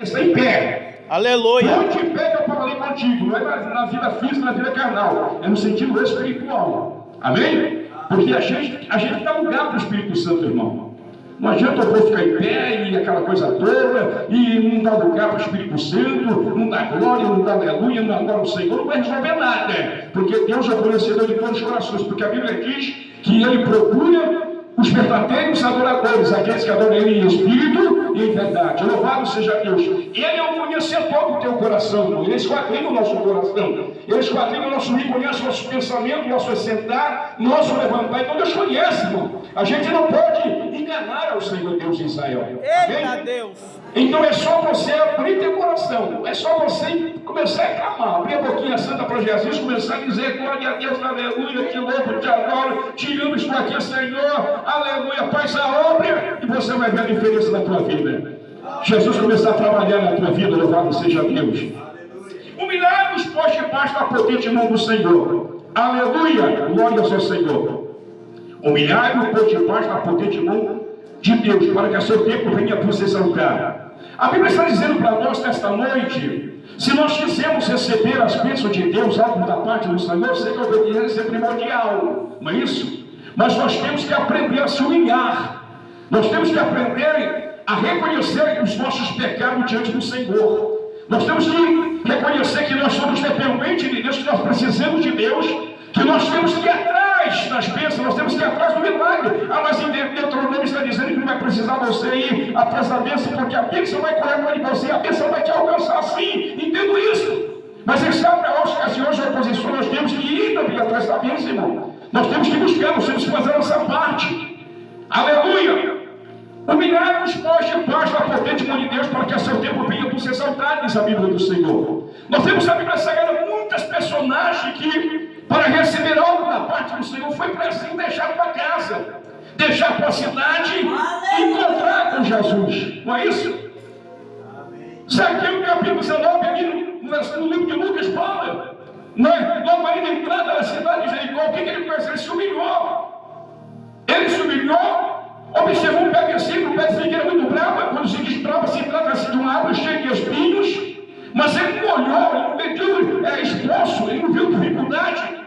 Está em pé. Aleluia. Onde em pé que eu falei contigo, não é na vida física, na vida carnal, é no sentido espiritual. Amém? Porque a gente dá lugar para o Espírito Santo, irmão. Não adianta eu vou ficar em pé e aquela coisa toda, e não dá lugar para o Espírito Santo, não dá glória, não dá aleluia, não dá glória ao Senhor, não vai resolver nada. Porque Deus é conhecedor de todos os corações, porque a Bíblia diz que Ele procura os verdadeiros adoradores, aqueles que adoram Ele em espírito e em verdade. Louvado seja Deus. Ele é o conhecedor do teu coração, irmão. Ele esquadrinha o nosso coração. Ele esquadrinha o nosso rio, conhece o nosso pensamento, nosso assentar, nosso levantar. Então Deus conhece, irmão. A gente não pode enganar ao Senhor Deus de Israel. Eita Deus. Então é só você abrir teu coração. É só você começar a clamar. Abrir a boquinha santa para Jesus, começar a dizer glória a Deus, aleluia, te louvo, te adoro, te amo, estou aqui, Senhor. Aleluia, faz a obra e você vai ver a diferença na tua vida. Jesus começar a trabalhar na tua vida, louvado seja Deus. Humilhar-nos, pós debaixo da potente mão do Senhor. Aleluia, glórias ao Senhor. Humilhar-nos, pós debaixo da potente mão de Deus, para que a seu tempo venha vos exaltar. A Bíblia está dizendo para nós nesta noite, se nós quisermos receber as bênçãos de Deus, algo da parte do Senhor, sei que a obediência é primordial, não é isso? Mas nós temos que aprender a se humilhar. Nós temos que aprender a reconhecer os nossos pecados diante do Senhor. Nós temos que reconhecer que nós somos dependentes de Deus, que nós precisamos de Deus, que nós temos que ir atrás das bênçãos, nós temos que ir atrás do milagre. Mas em Deuteronômio está dizendo que não vai precisar você ir atrás da bênção, porque a bênção vai correr atrás de você, a bênção vai te alcançar sim, entendo isso. Mas em ocasiões de oposição nós temos que ir também atrás da bênção, irmão. Nós temos que buscar, nós temos que fazer a nossa parte. Aleluia! Humilhar-nos, pois, debaixo da potente mão de Deus, para que a seu tempo venha por ser exaltado, diz a Bíblia do Senhor. Nós temos na Bíblia Sagrada muitas personagens que, para receber algo da parte do Senhor, foi preciso deixar para casa, deixar para a cidade e encontrar com Jesus. Não é isso? Zaqueu, capítulo 19, ali no livro de Lucas, fala. Logo ali na entrada da cidade de Jericó, o que ele fez? Ele se humilhou. Ele se humilhou, observou um pé crescido, um pé de figueira muito brava. Quando se diz brava, se trata-se de uma árvore cheia de espinhos. Mas ele não olhou, ele não mediu esforço, ele não viu dificuldade.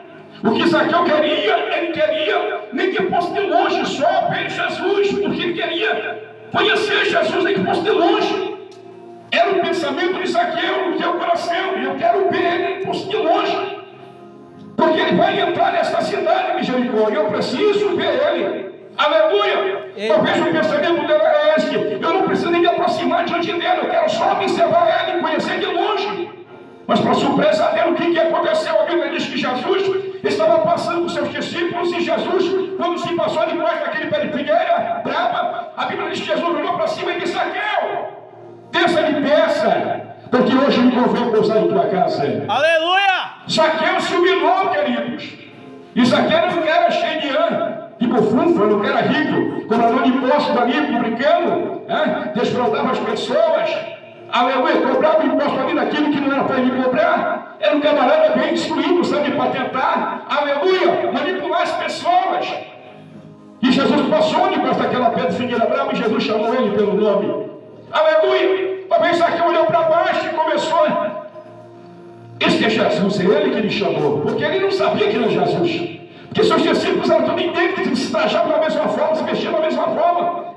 O que Zaqueu queria, ele queria, nem que fosse de longe só, ver Jesus, porque ele queria conhecer Jesus, nem que fosse de longe. Era o pensamento de Zaqueu no teu coração. Eu quero ver ele de longe. Porque ele vai entrar nesta cidade de Jericó. E eu preciso ver ele. Aleluia. Talvez o pensamento dele é esse. Eu não preciso nem me aproximar diante dele. Eu quero só observar ele e conhecer de longe. Mas para surpresa dele, o que aconteceu? A Bíblia diz que Jesus estava passando com seus discípulos. E Jesus, quando se passou debaixo daquele pé de figueira brava, a Bíblia diz que Jesus olhou para cima e disse: Zaqueu, desça depressa, porque hoje me convém pousar em tua casa. Aleluia! Zaqueu se humilhou, queridos. E Zaqueu não era cheio de bufunfa, não era rico, cobrador de impostos ali, brincando, desfraudava as pessoas. Aleluia, cobrava imposto ali daquilo que não era para ele cobrar. Era um camarada bem instruído, sabe, para tentar, aleluia, manipular as pessoas. E Jesus passou debaixo daquela pedra de figueira brava e Jesus chamou ele pelo nome. Aleluia! Talvez Zaqueu olhou para baixo e começou. Este é Jesus, é ele que me chamou, porque ele não sabia que era Jesus. Porque seus discípulos eram todos idênticos, se trajavam da mesma forma, se vestiam da mesma forma.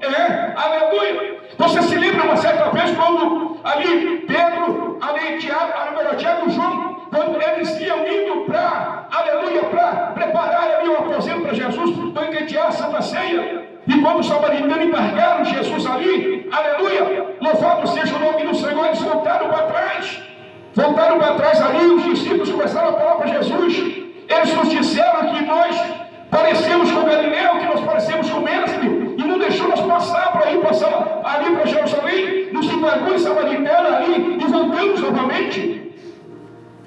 Aleluia! Você se lembra uma certa vez quando ali Pedro, ali Tiago e João, quando eles iam indo para, aleluia, para preparar ali o aposento para Jesus, para enquetear a Santa Ceia. E quando os samaritanos embarcaram Jesus ali, aleluia, louvado seja o nome do Senhor, eles voltaram para trás. Voltaram para trás ali, os discípulos começaram a falar para Jesus. Eles nos disseram que nós parecemos com Galileu, que nós parecemos com o mestre, e não deixou nós passar para ir passar ali para Jerusalém, nos embarcou em Samaritana ali, e voltamos novamente.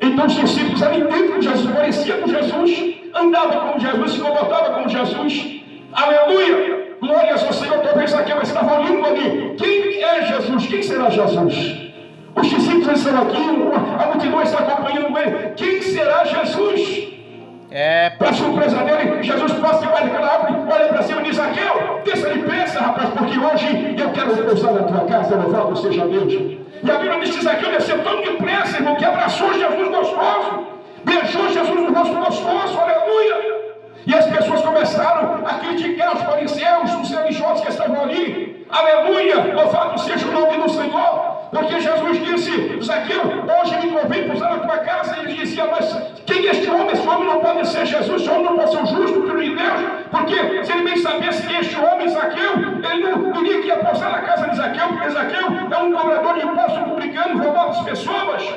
Então os discípulos eram dentro de Jesus, pareciam com Jesus, andavam como Jesus, se comportavam como Jesus. Aleluia! Glórias ao Senhor. Talvez Zaqueu estava olhando ali. Quem é Jesus? Quem será Jesus? Os discípulos estão aqui, a multidão está acompanhando ele. Quem será Jesus? Para surpresa dele, Jesus passa debaixo daquela árvore, olha para cima e diz: Zaqueu, desça depressa, rapaz, porque hoje eu quero pousar na tua casa, louvado seja Deus. E a tão depressa, irmão, que abraçou Jesus gostoso, beijou Jesus no rosto gostoso, aleluia. E as pessoas começaram a criticar os fariseus, os religiosos que estavam ali. Aleluia, louvado seja o nome do Senhor. Porque Jesus disse: Zaqueu, hoje me convém pousar na tua casa. E ele dizia: mas quem é este homem? Esse homem não pode ser Jesus, esse homem não pode ser o justo, filho de Deus. Porque se ele bem sabesse que este homem, Zaqueu, ele não diria que ia pousar na casa de Zaqueu, porque Zaqueu é um cobrador de impostos publicano, roubando as pessoas.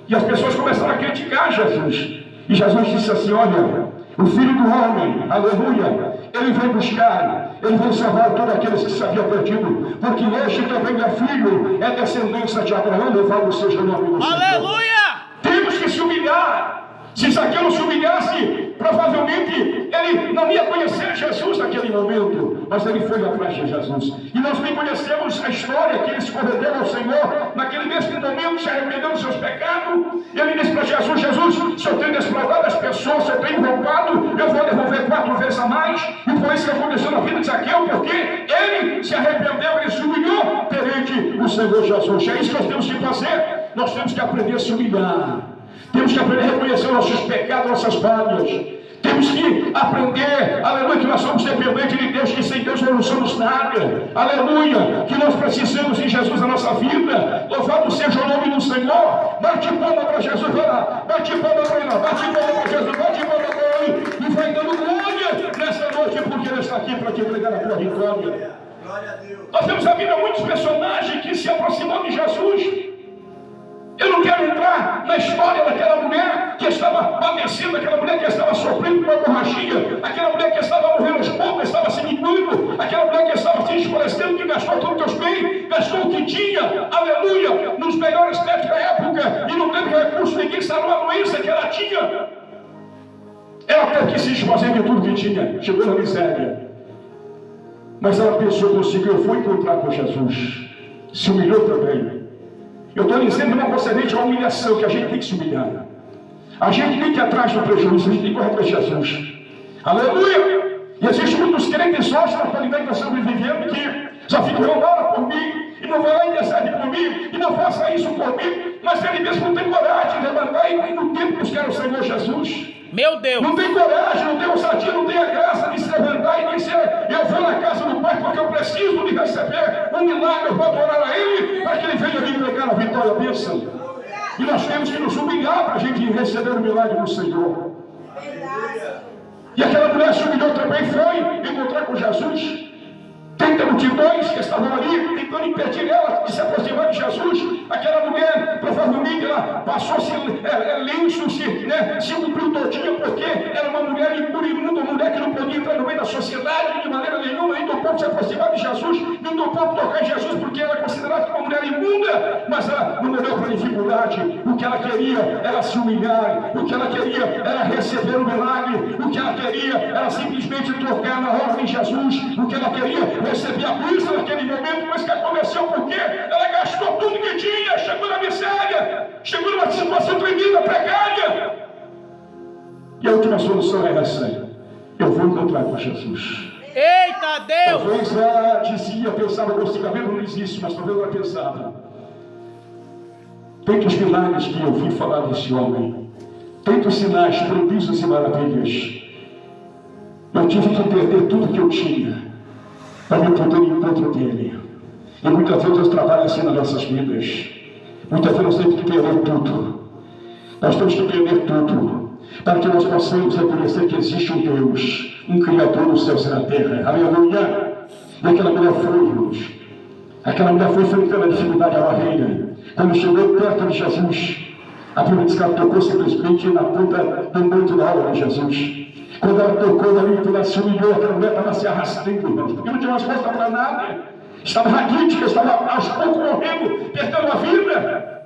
E as pessoas começaram a criticar Jesus. E Jesus disse assim: olha, o Filho do Homem, aleluia, ele veio buscar, ele veio salvar todos aqueles que se haviam perdido, porque este também é filho, é descendência de Abraão, louvado seja o nome do Senhor. Aleluia! Temos que se humilhar. Se Zaqueu não se humilhasse, provavelmente ele não ia conhecer Jesus naquele momento, mas ele foi atrás de Jesus. E nós bem conhecemos a história que ele se converteu ao Senhor, naquele mesmo momento se arrependeu dos seus pecados. Ele disse para Jesus: Jesus, se eu tenho defraudado as pessoas, se eu tenho roubado, eu vou devolver 4 vezes a mais. E foi isso que aconteceu na vida de Zaqueu, porque ele se arrependeu, ele se humilhou perante o Senhor Jesus. É isso que nós temos que fazer. Nós temos que aprender a se humilhar. Temos que aprender a reconhecer nossos pecados, nossas falhas. Temos que aprender, aleluia, que nós somos dependentes de Deus, que sem Deus nós não somos nada. Aleluia, que nós precisamos de Jesus na nossa vida. Louvado seja o nome do Senhor. Bate palma para Jesus, vai lá. Bate palma para ele, bate palma para Jesus, bate palma para ele. E vai dando glória nessa noite, porque ele está aqui para te entregar a tua vitória. Nós temos a Bíblia muitos personagens que se aproximam de Jesus. Eu não quero entrar na história daquela mulher que estava padecendo, aquela mulher que estava sofrendo com uma hemorragia, aquela mulher que estava morrendo aos poucos, estava se minguando, aquela mulher que estava se escurecendo, que gastou todos os teus bens, gastou o que tinha, aleluia, nos melhores médicos da época, e não teve recurso, ninguém sarou a doença que ela tinha. Ela teve que se desfazer de tudo que tinha, chegou na miséria. Mas ela pensou consigo: eu vou encontrar com Jesus. Se humilhou também. Eu estou dizendo, não concedente a humilhação, que a gente tem que se humilhar. A gente tem que ir atrás do prejuízo, a gente tem que correr para Jesus. Aleluia! E existem muitos crentes hoje na qualidade que nós estamos vivendo que já ficam: não ora por mim, e não vai lá e intercede por mim, e não faça isso por mim, mas ele mesmo não tem coragem de levantar e no tempo buscar o Senhor Jesus. Meu Deus! Não tem coragem, não tem ousadia, não tem a graça de se levantar e dizer: eu vou na casa do Pai porque eu preciso de receber um milagre, eu vou adorar a Ele para que Ele venha me entregar a vitória, a bênção. E nós temos que nos humilhar para a gente receber o milagre do Senhor. E aquela mulher se humilhou também, foi encontrar com Jesus. 30 multidões que estavam ali tentando impedir ela de se aproximar de Jesus. Aquela mulher, provavelmente, ela passou-se lenço, se cumpriu todinha, porque era uma mulher impura, imunda, uma mulher que não podia entrar no meio da sociedade de maneira nenhuma, nem do pouco se aproximar de Jesus, nem do pouco tocar em Jesus, porque ela era considerada uma mulher imunda. Mas ela não olhou para a dificuldade. O que ela queria era se humilhar, o que ela queria era receber o milagre, o que ela queria era simplesmente tocar na obra de Jesus, o que ela queria receber a bênção naquele momento. Mas o que aconteceu? Porque ela gastou tudo que tinha, chegou na miséria, chegou numa situação tremenda, precária. E a última solução é essa: eu vou encontrar com Jesus. Eita Deus! Talvez ela dizia, pensava consigo: a Bíblia não existe, mas talvez ela pensava: tantos milagres que eu vi falar desse homem, tantos sinais, prodígios e maravilhas, eu tive que perder tudo que eu tinha para me poder em encontro dele. E muitas vezes Deus trabalha assim nas nossas vidas. Muitas vezes nós temos que perder tudo. Nós temos que perder tudo para que nós possamos reconhecer que existe um Deus, um Criador nos céus e na terra. Aleluia! E aquela mulher foi, irmãos. Aquela mulher foi enfrentando a dificuldade, a barreira. Quando chegou perto de Jesus, a Bíblia diz que ela tocou simplesmente na ponta do manto da alma de Jesus. Quando ela tocou ali, ela se humilhou, aquela mulher estava se arrastando, irmãos, porque não tinha resposta para nada. Estava raquítica, estava aos poucos morrendo, perdendo a vida.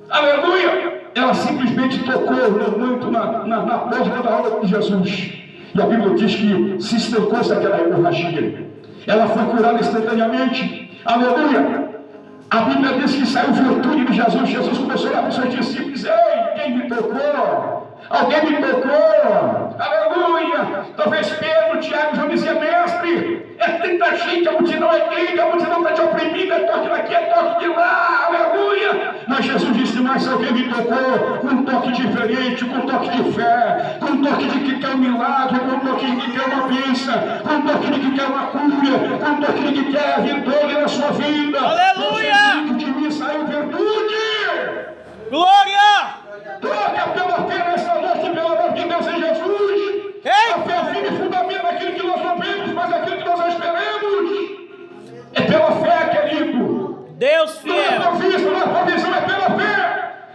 Aleluia! Ela simplesmente tocou no manto, na porta da alma de Jesus. E a Bíblia diz que se estancou-se aquela hemorragia. Ela foi curada instantaneamente. Aleluia! A Bíblia diz que saiu virtude de Jesus. Jesus começou a olhar para os seus discípulos: ei, quem me tocou? Alguém me tocou? Aleluia! Talvez Pedro, Tiago, João dizia: mestre, é tanta gente, a multidão é grande, a multidão está te oprimida, é toque daqui, é toque de lá, aleluia! Mas Jesus disse: mas alguém me tocou com um toque diferente, com um toque de fé, com um toque de que quer um milagre, com um toque de que quer uma bênção, com um toque de que quer uma cura, com um toque de que quer a vitória na sua vida. Aleluia! De mim saiu virtude. Glória! Toca pela fé nessa noite, pelo amor de Deus em Jesus. Ei! A fé firme fundamenta aquilo que nós não vemos, mas aquilo que nós esperamos. É pela fé, querido. Deus Não é fiel! provisão, não é provisão, é pela fé.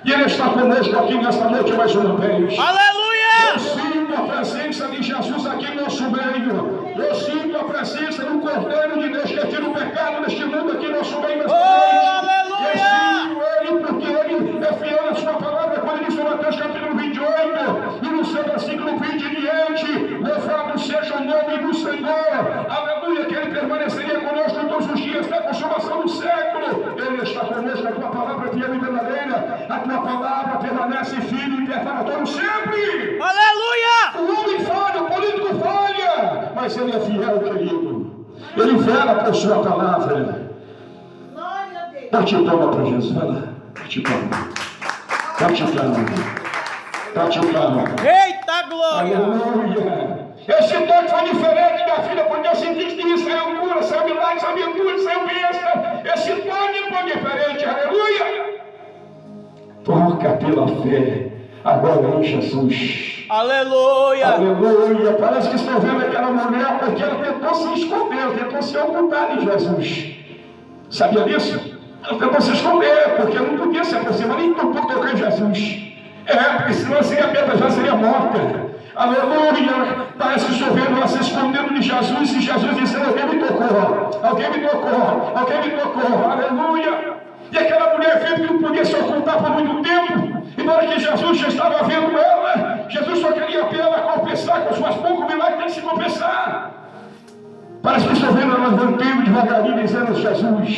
E Ele está conosco aqui nesta noite mais uma vez. Aleluia! Eu sinto a presença de Jesus aqui no nosso meio. Eu sinto a presença do Cordeiro de Deus que tira o pecado neste mundo aqui no nosso meio nesta noite. Aleluia! Eu sinto Ele porque Ele é fiel à sua palavra quando ele diz em Mateus capítulo 28 e no seu versículo 20 em diante. Louvado seja o nome do Senhor. Aleluia, que Ele permaneceria conosco todos os dias até a consumação do século. Ele está conosco, a tua palavra é fiel e verdadeira. A tua palavra permanece firme e preparatório sempre. Aleluia! O homem falha, o político falha, mas ele é fiel, querido. Ele vela por sua palavra. Bate palma para Jesus, vai lá. Bate palma. Bate palma. Bate palma. Eita glória! Aleluia. Esse toque foi diferente, minha filha, porque eu senti que saiu cura, saiu milagre, saiu virtude, saiu bênção. Esse toque foi diferente, aleluia. Toca pela fé, agora em Jesus. Aleluia! Aleluia. Parece que estou vendo aquela mulher porque ela tentou se esconder, tentou se ocultar de Jesus. Sabia disso? Ela tentou se esconder, porque não podia se aproximar, nem por tocar em Jesus. Porque senão já seria morta. Aleluia. Parece que estou vendo ela se escondendo de Jesus e Jesus dizendo: alguém me tocou, alguém me tocou, alguém me tocou. Aleluia. E aquela mulher vendo que não podia se ocultar por muito tempo, e na hora que Jesus já estava vendo ela, Jesus só queria apenas confessar com suas poucos milagres, tem que se confessar. Parece que estou vendo ela levantando devagarinho, dizendo: Jesus,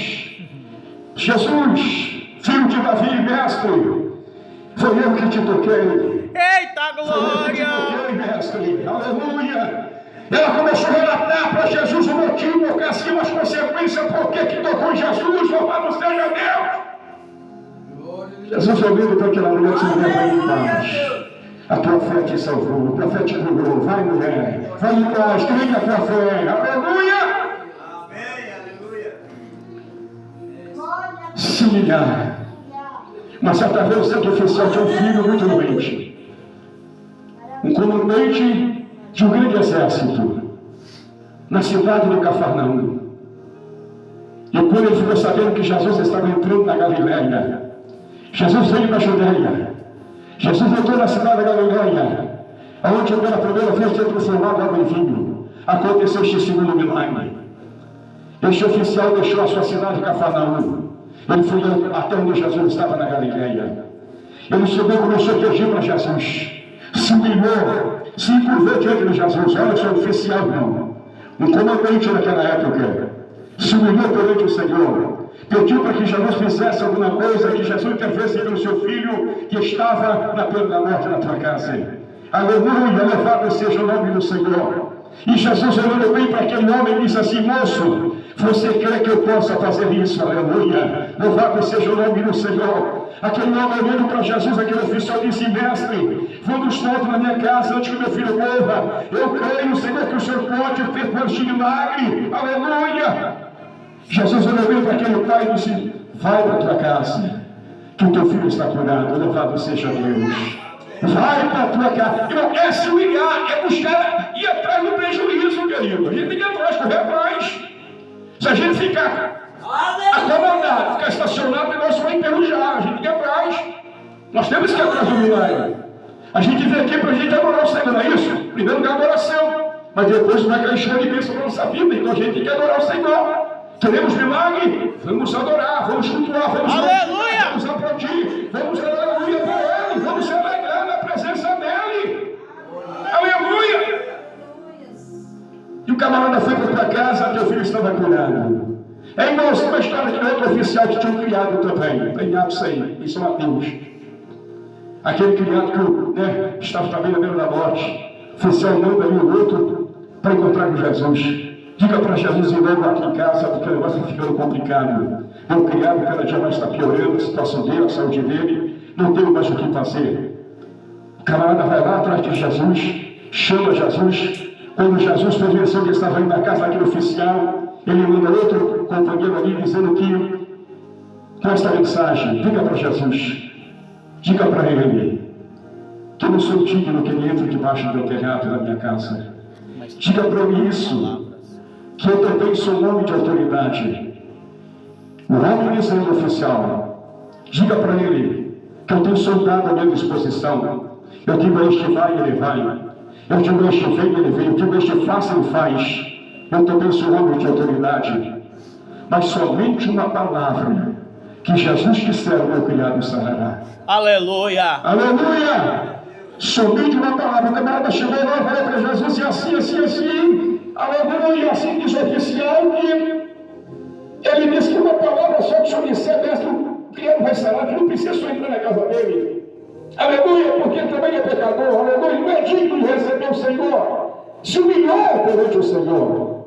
filho de Davi, mestre, foi eu que te toquei. Eita glória! Foi eu que te toquei, mestre. Aleluia. Ela começou a relatar para Jesus o motivo, porque assim as consequências, por que tocou em Jesus, louvado seja Deus. Jesus olhando para aquela mulher, se mulher, vai em paz. A tua fé te salvou, a tua fé te curou. Vai, mulher, vai em paz, creia na tua fé. Aleluia. Similar. Uma certa vez o centro oficial tinha um filho muito doente. Um comandante de um grande exército na cidade do Cafarnaum. E quando ele ficou sabendo que Jesus estava entrando na Galileia, Jesus veio da Judeia, Jesus entrou na cidade da Galileia, onde pela primeira vez tinha transformado água em vinho. Aconteceu este segundo milagre. Este oficial deixou a sua cidade de Cafarnaum. Ele foi até onde Jesus estava na Galileia. Ele chegou e começou a pedir para Jesus. Se humilhou, se encurvou diante de Jesus. Olha só, oficial não, um comandante naquela época, se humilhou perante o Senhor, pediu para que Jesus fizesse alguma coisa, que Jesus intervesse pelo seu filho que estava na pena da morte na tua casa. Aleluia, louvado seja o nome do Senhor. E Jesus olhou bem para aquele homem e disse assim: moço, você crê que eu possa fazer isso? Aleluia, louvado seja o nome do Senhor. Aquele homem olhando para Jesus, aquele oficial disse: mestre, vamos todos na minha casa antes que meu filho morra. Eu creio, Senhor, que o Senhor pode ter por este milagre. Aleluia. Jesus olhou bem para aquele pai e disse: vai para a tua casa, que o teu filho está curado. Louvado seja Deus. Vai para a tua casa. É se humilhar, é buscar, ir atrás do prejuízo, querido. A gente tem que ir atrás, correr atrás. Se a gente ficar acomodado, ficar estacionado, o negócio vai enferrujar. A gente tem que ir atrás. Nós temos que ir atrás do milagre. A gente vem aqui para a gente adorar o Senhor, não é isso? Primeiro lugar, adoração. Mas depois vai cair cheio de bênção na nossa vida. Então a gente tem que adorar o Senhor. Queremos milagre? Vamos adorar, vamos cultuar, vamos aleluia, vamos aplaudir, vamos aleluia para Ele, vamos se alegrar na presença dEle. Aleluia! E o camarada foi para tua casa, teu filho estava curado. É igualzinho uma história de outro oficial que tinha um criado também. Tem isso aí, em São Mateus. Aquele criado que estava também na beira da morte. O oficial manda ali o outro para encontrar com Jesus. Diga para Jesus ir logo aqui em casa, porque o negócio está ficando complicado. Meu criado cada dia mais está piorando a situação dele, a saúde dele. não tenho mais o que fazer. O camarada vai lá atrás de Jesus, chama Jesus. Quando Jesus percebeu que estava indo na casa daquele oficial, ele manda outro companheiro ali dizendo que, com esta mensagem, diga para Jesus, diga para ele, que eu não sou digno que ele entre debaixo do telhado da minha casa. Diga para ele isso, que eu também sou um homem de autoridade. O homem dizendo oficial, diga para ele que eu tenho soldado à minha disposição. Eu digo a este vai, ele vai. Eu digo a este vem, ele vem. Eu digo a este faça, ele faz. Eu também sou um homem de autoridade. Mas somente uma palavra que Jesus disser, o meu criado sarará. Aleluia. Aleluia! Somente uma palavra. O camarada chegou lá e falou para Jesus, e assim. Aleluia! Assim diz o oficial que ele disse que uma palavra só que o senhor disser, mestre, o criado vai sarar, que não precisa só entrar na casa dele. Aleluia, porque ele também é pecador. Aleluia, ele não é digno de receber o Senhor. Se humilhou perante o Senhor.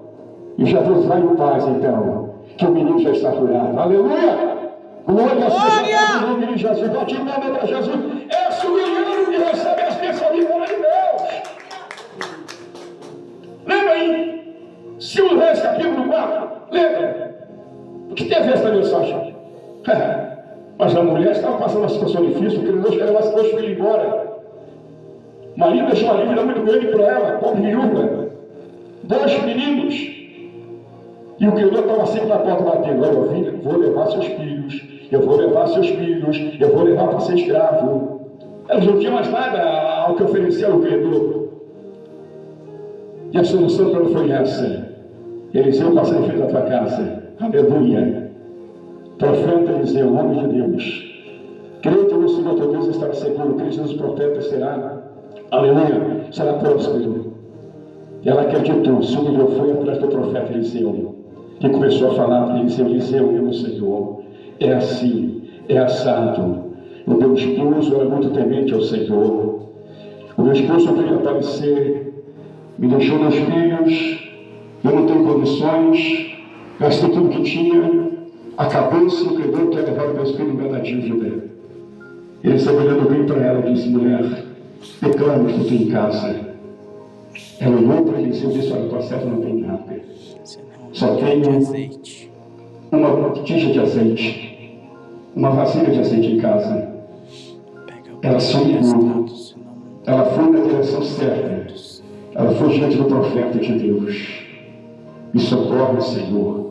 E Jesus vai em paz, então, que o menino já está curado. Aleluia! Glória a Deus, em nome de Jesus. Bate em nome para Jesus. É se humilhando que recebe as bênçãos de Deus. Lembra aí? Segundo Reis, capítulo 4. Lembra? O que teve essa mensagem? Mas a mulher estava passando uma situação difícil, porque Deus queria levar seus filhos embora. O marido deixou uma dívida muito grande para ela, pobre viúva. 2 meninos. E o criador estava sempre na porta batendo. Olha, filha, vou levar seus filhos. Eu vou levar seus filhos. Eu vou levar para ser escravo. Ela não tinha mais nada ao que oferecer ao criador. E a solução para ela foi essa. Eliseu passa em frente da tua casa. Aleluia. Profeta Eliseu, homem de Deus. Crente no Senhor teu Deus estará seguro. Cristo dos profetas será, aleluia, será próspero. E ela acreditou, se humilhou, foi atrás do profeta Eliseu. Que começou a falar para Eliseu, meu Senhor, é assim, é assado. O meu esposo era muito temente ao Senhor. O meu esposo veio aparecer, me deixou meus filhos, eu não tenho condições, gastei tudo que tinha. Acabou-se o credor quer levar meus filhos na dívida. Ele estava olhando bem para ela e disse, mulher, declaro que tu tem em casa. Ela olhou para ele e disse, olha, tua serva não tem nada. Só tenho uma botija de azeite, uma vasilha de azeite em casa. Ela se humilhou. Ela foi na direção certa. Ela foi diante do profeta de Deus. Me socorre, Senhor.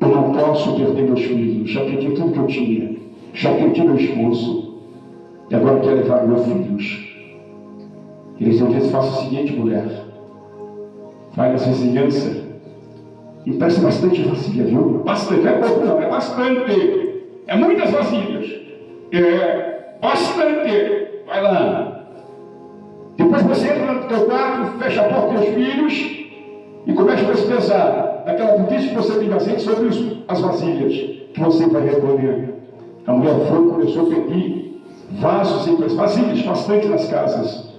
Eu não posso perder meus filhos. Já perdi tudo que eu tinha. Já perdi meu esposo. E agora eu quero levar meus filhos. Eles dizem, faça o seguinte, mulher. Vai nas vizinhanças. Empresta bastante vasilha, viu? Bastante. Não é pouco não, é bastante. É muitas vasilhas. É bastante. Vai lá. Depois você entra no teu quarto, fecha a porta dos filhos e começa a despesar daquela botija que você tem de azeite sobre as vasilhas que você vai recolher. A mulher foi e começou a pedir vasos e vasilhas bastante nas casas.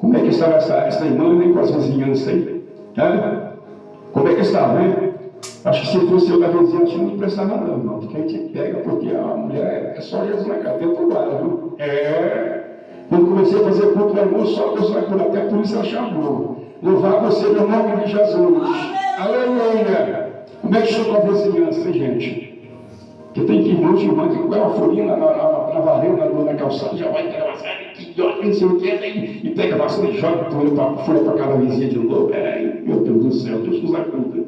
Como é que estava essa irmã nem com as vizinhanças aí? Como é que estava, né? Acho que se fosse eu da vizinhança não prestava nada, não. Porque a gente pega, porque a mulher é só Jesus na cadeia do bar, viu? Quando comecei a fazer culto do almoço, só Deus vai por até por isso ela chamou. Louvado seja o nome de Jesus. Aleluia! Como é que chama a vizinhança, gente? Que tem que irmãos e irmãs que põe uma folhinha na varanda, na calçada, já vai pegar uma série que não sei o que, e pega bastante joga folha para cada vizinha de novo. Meu Deus do céu, Deus nos ajuda.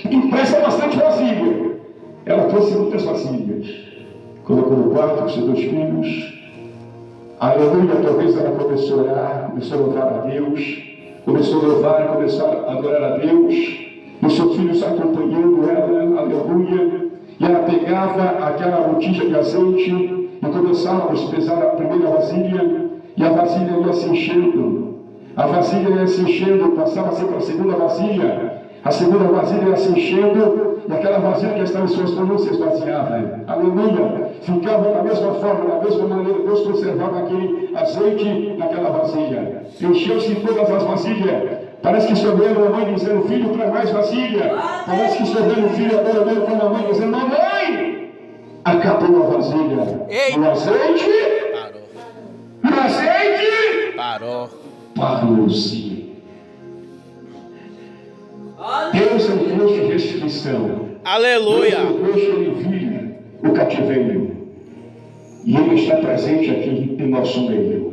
Empresta bastante vasilha. Ela trouxe muitas vasilhas. Colocou no quarto com seus 2 filhos. Aleluia, talvez ela começou a orar, começou a louvar a Deus, começou a louvar, começou a adorar a Deus, e os seus filhos acompanhando ela, aleluia, e ela pegava aquela botija de azeite e começava a despesar a primeira vasilha, e a vasilha ia se enchendo, passava sempre a segunda vasilha ia se enchendo, e aquela vasilha que estava em suas mãos não se esvaziava, aleluia, ficava da mesma forma, da mesma maneira. Deus conservava aquele azeite naquela vasilha, encheu-se todas as vasilhas. Parece que estou vendo a mãe dizendo, filho, traz mais vasilha. Parece que estou vendo o filho adorando com a mãe dizendo, mamãe, Acabou a vasilha. Ei. O azeite. Parou. O azeite. Parou. Parou-se. Deus é um Deus de restrição. Aleluia. Deus é um Deus que ele vive o cativeiro. E ele está presente aqui em nosso meio.